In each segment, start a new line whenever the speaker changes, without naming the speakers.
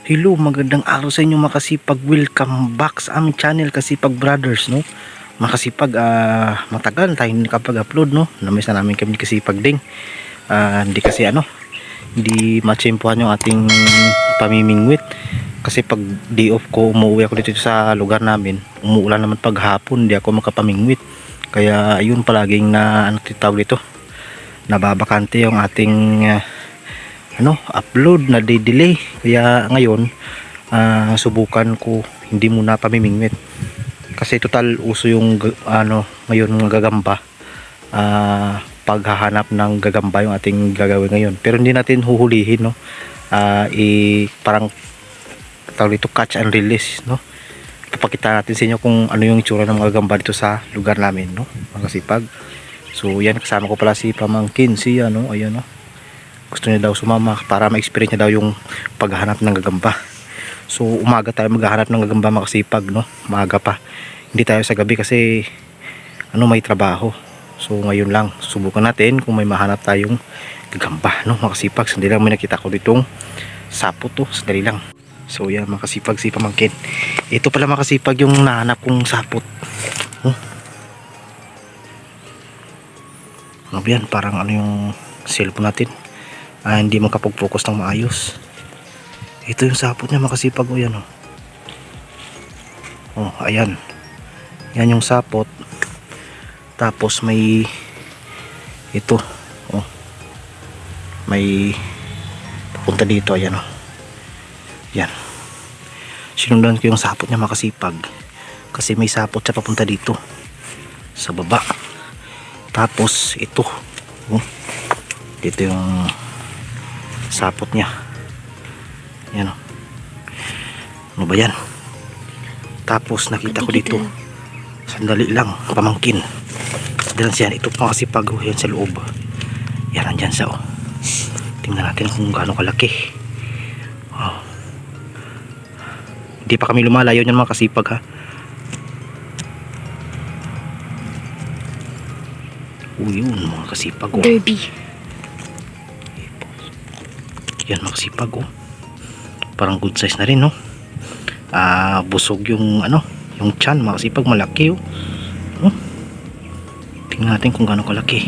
Hello, magandang araw sa inyo mga kasipag. Welcome back sa aming channel Kasipag Brothers, no? Mga kasipag, matagal tayo hindi nakapag-upload, no? Namiss na namin kami Kasipag ding. Hindi kasi hindi matsempuhan yung ating pamimingwit. Kasi pag day off ko, umuwi ako dito sa lugar namin. Umuulan naman paghapon, hindi ako makapamingwit. Kaya ayun palaging na tawag dito, nababakante yung ating upload na delay. Kaya ngayon subukan ko hindi muna pamimingwit kasi total uso yung ngayon mga gagamba. Paghahanap ng gagamba yung ating gagawin ngayon, pero hindi natin huhulihin, no? Parang tawag dito, catch and release, no? Papakita natin sa inyo kung ano yung itsura ng mga gagamba dito sa lugar namin, no, mga kasipag. So yan, kasama ko pala si pamangkin, si ayan, no? Gusto niya daw sumama para ma-experience niya daw yung paghahanap ng gagamba. So umaga tayo maghahanap ng gagamba mga kasipag, no? Maaga pa, hindi tayo sa gabi kasi may trabaho. So ngayon lang subukan natin kung may mahanap tayong gagamba, no, mga kasipag. Sandali lang, may nakita ko ditong sapot to, sandali lang. So yan mga kasipag, si pamangkin, ito pala mga kasipag yung nahanap kong sapot. Ano yan, parang yung cellphone natin hindi makapag-focus ng maayos. Ito yung sapot niya mga kasipag. Yan, ayan, yan yung sapot. Tapos may ito, may papunta dito, ayan, yan. Sinundan ko yung sapot niya mga kasipag kasi may sapot siya papunta dito sa baba. Tapos ito, dito yung sapot niya, yan, ano ba yan? Tapos nakita ko dito, sandali lang pamangkin, diyan siya, ito pa kasi pag yan sa loob, yan, nandyan siya, tingnan natin kung gaano kalaki. Hindi pa kami lumalayo niyan mga kasipag, ha. Yun mga kasipag,
Derby.
yan mga kasipag, parang good size na rin, no? Busog yung yung tiyan mga kasipag, malaki, tingnan natin kung gaano kalaki.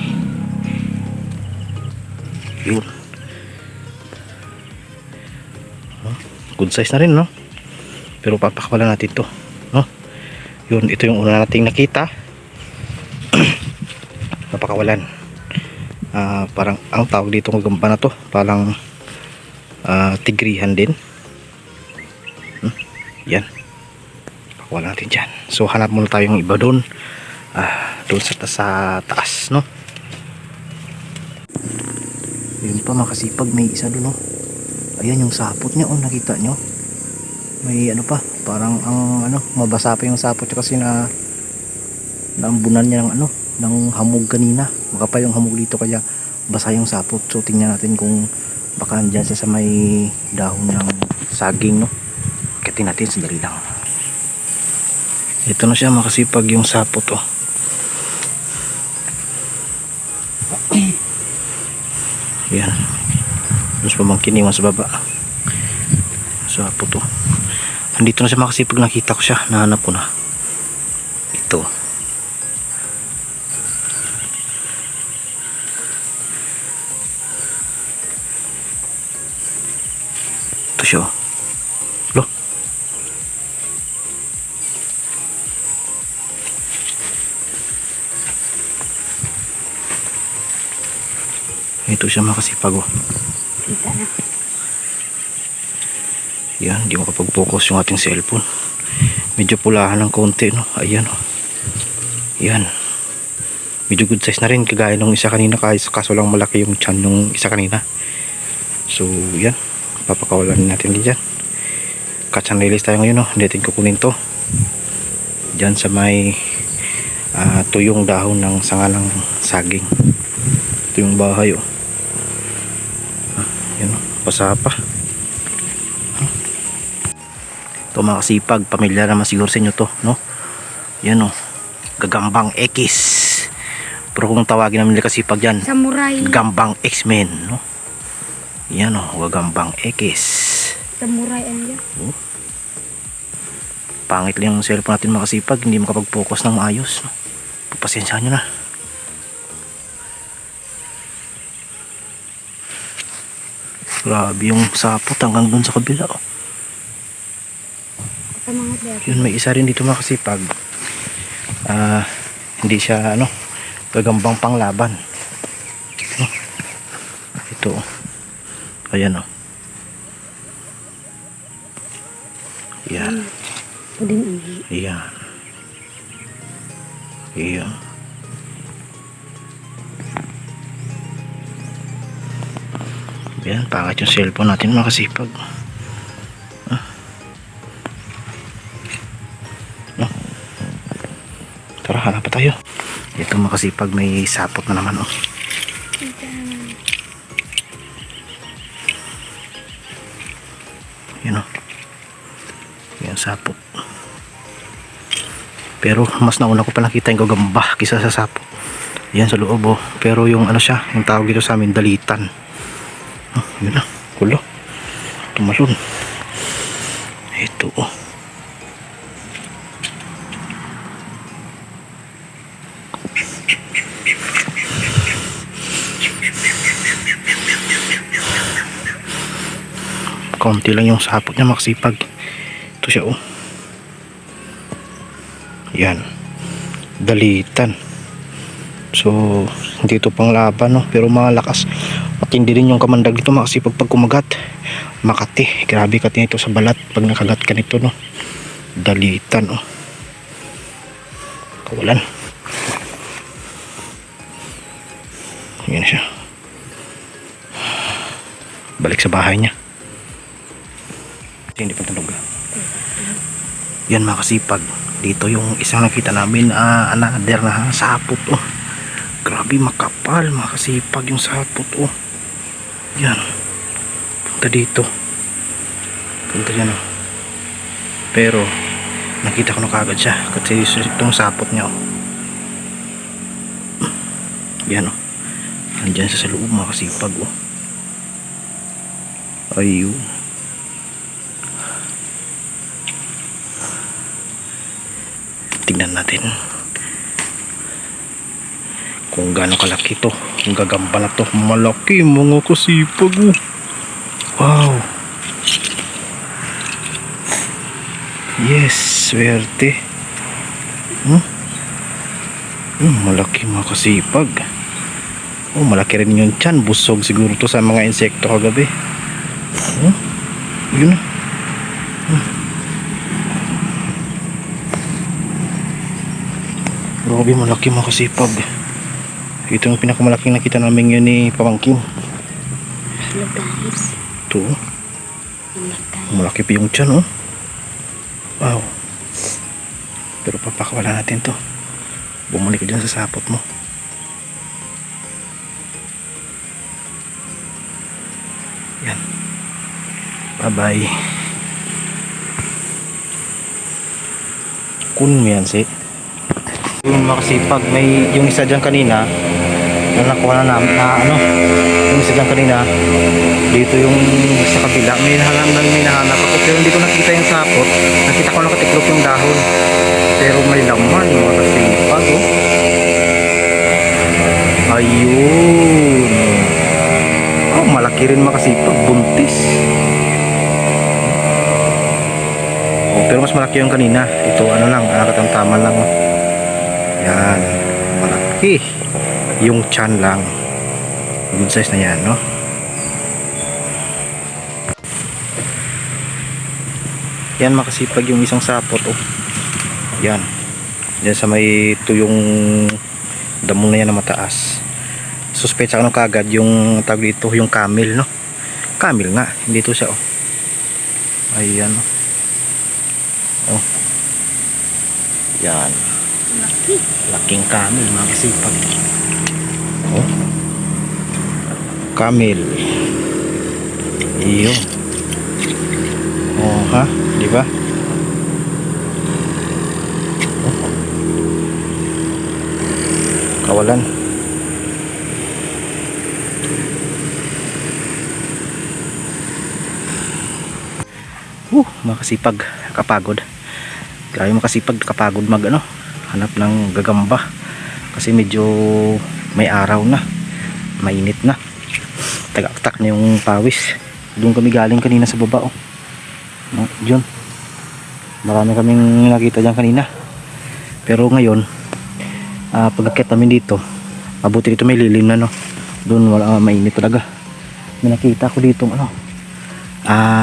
Yun, good size na rin, no? Pero papakawalan natin to, no? Yun, ito yung una nating nakita. Papakawalan. Parang ang tawag dito ng gagamba na to, parang tigrihan din. Yan, pakawalan natin dyan. So hanap muna tayong iba doon, doon sa taas, no? Yun pa mga kasipag, may isa doon, no? Ayan yung sapot niya, nakita nyo? May pa, parang mabasa pa yung sapot niya kasi naambunan niya ng hamog kanina. Baka pa yung hamog dito kaya basa yung sapot. So tingnan natin kung baka andyan sa may dahon ng saging, no? Akitin natin, sandali lang. Ito na siya mga kasipag, yung sapot, yan. Mas pamangkin iwan sa baba, sapot, andito na siya mga kasipag, nakita ko siya, nahanap ko na. Ito siya, lo, ito siya mga kasipag,
Kita na.
yan, hindi makapag-focus yung ating cellphone, medyo pulahan ng konti, no? Ayan, yan, medyo good size na rin, kagaya nung isa kanina, kaso lang malaki yung tiyan nung isa kanina. So yan, papakawalan natin din dyan. Catch and release tayo ngayon, no? Hindi natin kukunin to dyan sa may tuyong dahon ng sanga ng saging. Ito yung bahay, yan, basa pa. Ito mga kasipag, pamilya naman siguro sa inyo to, no? Yan, gagambang X, pero kung tawagin namin nila kasipag yan,
Samurai.
gagambang X-Men, no? Yan, gagambang X.
Samurai ano yan?
Oh. Pangit lang yung cellphone natin makasipag, hindi makapag-focus ng maayos. Pagpasensyahan nyo na. Grabe yung sapot hanggang dun sa kabila. Oh.
Kamangat dati.
Yun, may isa rin dito makasipag. Hindi siya ano, gagambang panglaban. Oh. Ito. Oh. Ayan oh. Yan.
Pudin ang
Yan. Yan. Yan, pangit yung cellphone natin makasipag. Ah. No. Tara, hanap pa tayo. Ito makasipag, may sapot na naman oh. Yan oh. Yan sapot. Pero mas nauna ko pa nakita yung gagamba kisa sa sapot. Yan sa loob oh. Pero yung ano siya, yung tawag dito sa amin, dalitan. Oh, yun na, kulo. Tumalon. Ito oh. Konti lang yung sapot niya makasipag. Ito siya oh. Yan. Dalitan. So, hindi ito pang laban no, pero malakas. Matindi rin yung kamandag dito makasipag pag kumagat. Makati. Grabe kati nito sa balat pag nakagat ka nito no. Dalitan oh. Kawalan. Yan siya. Balik sa bahay niya. Hindi pa tunog. Yan makasipag. Dito yung isang nakita namin another na sapot oh. Grabe makapal makasipag yung sapot oh. Yan. Punta dito. Punta dyan oh. Pero nakita ko na kagad siya kasi itong sapot niya oh. Yan oh. Nandyan sa loob makasipag oh. Ayun. Tingnan natin kung gaano kalaki to, kung gagamba na to. Malaki mga kasipag oh. Wow. Yes, swerte. Malaki mga kasipag. Oh, malaki rin yung tiyan. Busog siguro to sa mga insekto kagabi. Yun na. Grabe, malaki mga kasipag. Ito yung pinakamalaking nakita namin yun ni Pamangkin.
Hello guys.
Ito. Malaki pa yung tiyan oh. Wow. Pero papakawalan natin to. Bumalik ko dyan sa sapot mo. Yan. Bye bye. Kun mo yan si yung makasipag, may yung isa dyan kanina na nakuha na ano, yung isa dyan kanina dito yung sa kabila may nahanap ako pero hindi ko nakita yung sapot. Nakita ko nakatiklop yung dahon pero may laman yung makasipag oh. Ayun oh, malaki rin makasipag, buntis oh, pero mas malaki yung kanina. Ito ano lang, katamtaman lang oh. Yan, malaki yung tiyan lang, good size na yan no. Yan makasipag yung isang sapot oh. Yan, yan sa may tuyong damo na yan na mataas. Suspetsa ko no kagad yung tawag dito, yung camel no. Camel nga, hindi to siya oh. Ayan oh. Yan, laking camel mga kasipag oh. Camel iyo oh ha, di ba oh. Kawalan Makasipag, kapagod. Grabe makasipag, kapagod mag ano, hanap ng gagamba. Kasi medyo may araw na, mainit na. Tagaktak na yung pawis. Doon kami galing kanina sa baba, oh. Diyan. Marami kaming nakita diyan kanina. Pero ngayon, pagkakit namin dito, mabuti dito may lilim na, no. Doon wala, mainit talaga. May nakita ko dito ano,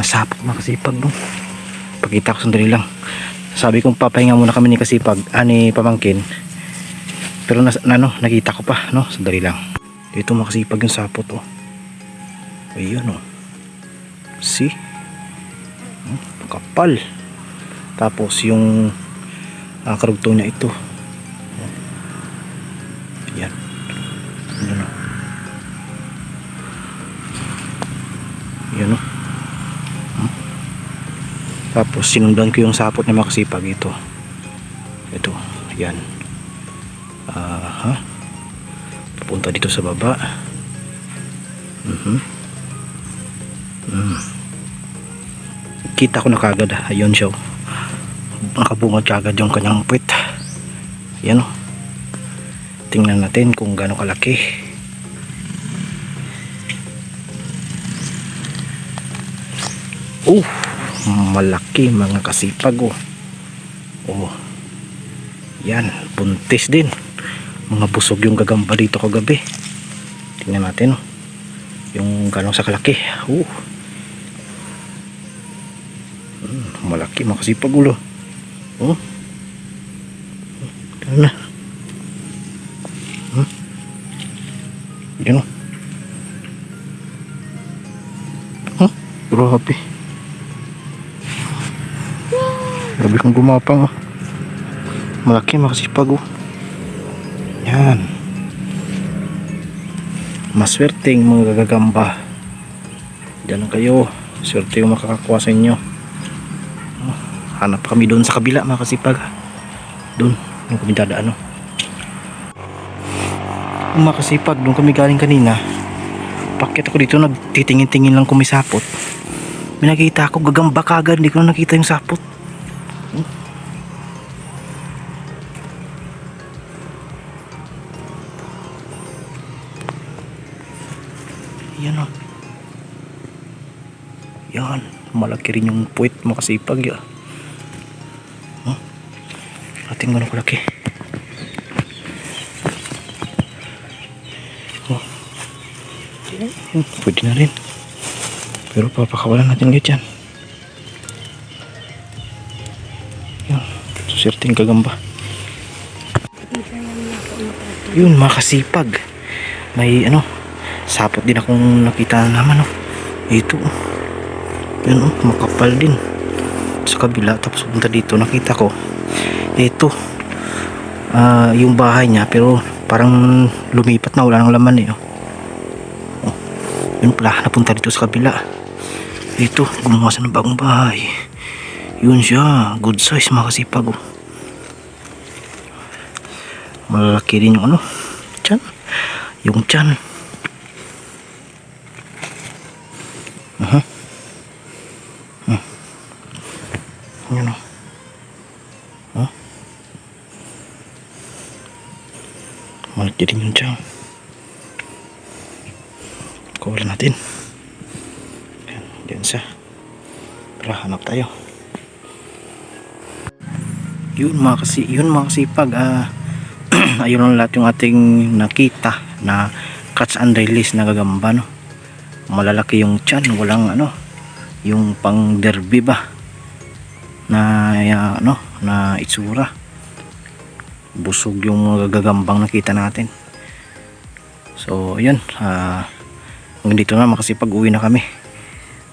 sapot na Kasipag, no. Pakita ko sandali lang. Sabi kong papahinga muna kami ni Kasipag, ni pamangkin. Pero nakita ko pa, no. Sandali lang. Dito makasipag yung sapot, oh. Ayun, oh. See? Kapal. Tapos yung karugtong niya ito. Yan. Yan, oh. Yan, oh. Tapos sinundan ko yung sapot ni Makasipag ito. Ito, yan. Papunta dito sa baba. Kita ko na kagad, ayun siya. Nakabungad kagad yung kanyang puwit. Yan, oh. Tingnan natin kung gaano kalaki. Malaki mga Kasipag, oh. Yan, buntis din. Mga busog yung gagamba dito kagabi. Tingnan natin, oh. Yung gano'ng sa kalaki. Malaki mga Kasipag, ulo. Tingnan na. Yan, oh. Grabe. Grabe kang gumapang, oh. Malaki mga Kasipag, oh. Yan. Maswerteng mga gagamba. Diyan lang kayo. Swerte yung makakakuha sa inyo. Hanap kami doon sa kabila mga Kasipag. Doon yung kami dadaan, oh. Mga Kasipag, doon kami galing kanina. Pakit ako dito, nagtitingin-tingin lang kung may sapot. May nakita ako gagamba kagad, hindi ko na nakita yung sapot. Yan, oh. Yan, malaki rin yung puwit mga Kasipag, ya. Ating gano'ng kalaki. Pwede na rin. Pero papakawalan natin ulit yan. Yan, suserting gagamba. Yun mga Kasipag, may sapot din akong nakita naman, oh. Ito, oh. Yan, oh, makapal din sa kabila. Tapos punta dito, nakita ko ito, yung bahay niya, pero parang lumipat na, wala nang laman, eh, oh. Yun pala, napunta dito sa kabila. Ito, gumawa sa ng bagong bahay. Yun siya, good size mga Kasipag, oh. Malaki din yung tiyan. Yung tiyan. Yun, oh. Malaki din yung tiyan. Kawalan natin. Diyan siya. Tara, hanap tayo. Yun mga Kasipag, ayun lang lahat yung ating nakita na catch and release na gagamba, no. Malalaki yung tiyan, walang yung pang derby ba na na itsura. Busog yung mga gagambang nakita natin. So ayun, hanggang dito na mga Kasipag, uwi na kami.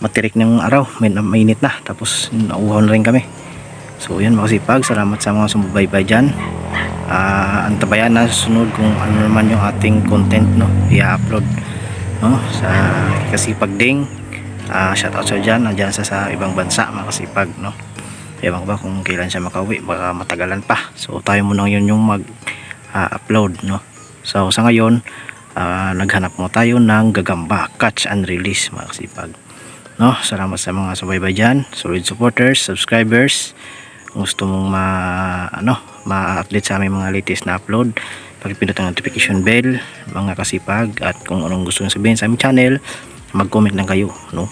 Matirik ng araw, mainit na, tapos nauhaw na rin kami. So yun mga Kasipag, salamat sa mga sumubaybay dyan. Antabayan na susunod kung ano naman yung ating content, no, i-upload, no, sa Kasipag Ding. Shoutout sa dyan, nandyan sa ibang bansa mga Kasipag, no. Ewan ko ba kung kailan siya makauwi, baka matagalan pa. So tayo muna yun yung mag-upload, no. So sa ngayon, naghanap mo tayo ng gagamba, catch and release mga Kasipag. No, salamat sa mga subaybay dyan, solid supporters, subscribers. Kung gusto mong ma-update sa aming mga latest na upload, pakipindot ang notification bell, mga kasipag, at kung anong gusto nyo sabihin sa aming channel, mag-comment lang kayo, no?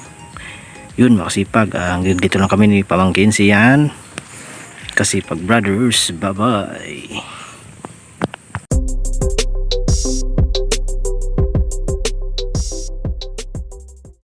Yun, mga kasipag, hanggang dito lang kami ni Pamangkin, siyan Kasipag Brothers. Bye bye.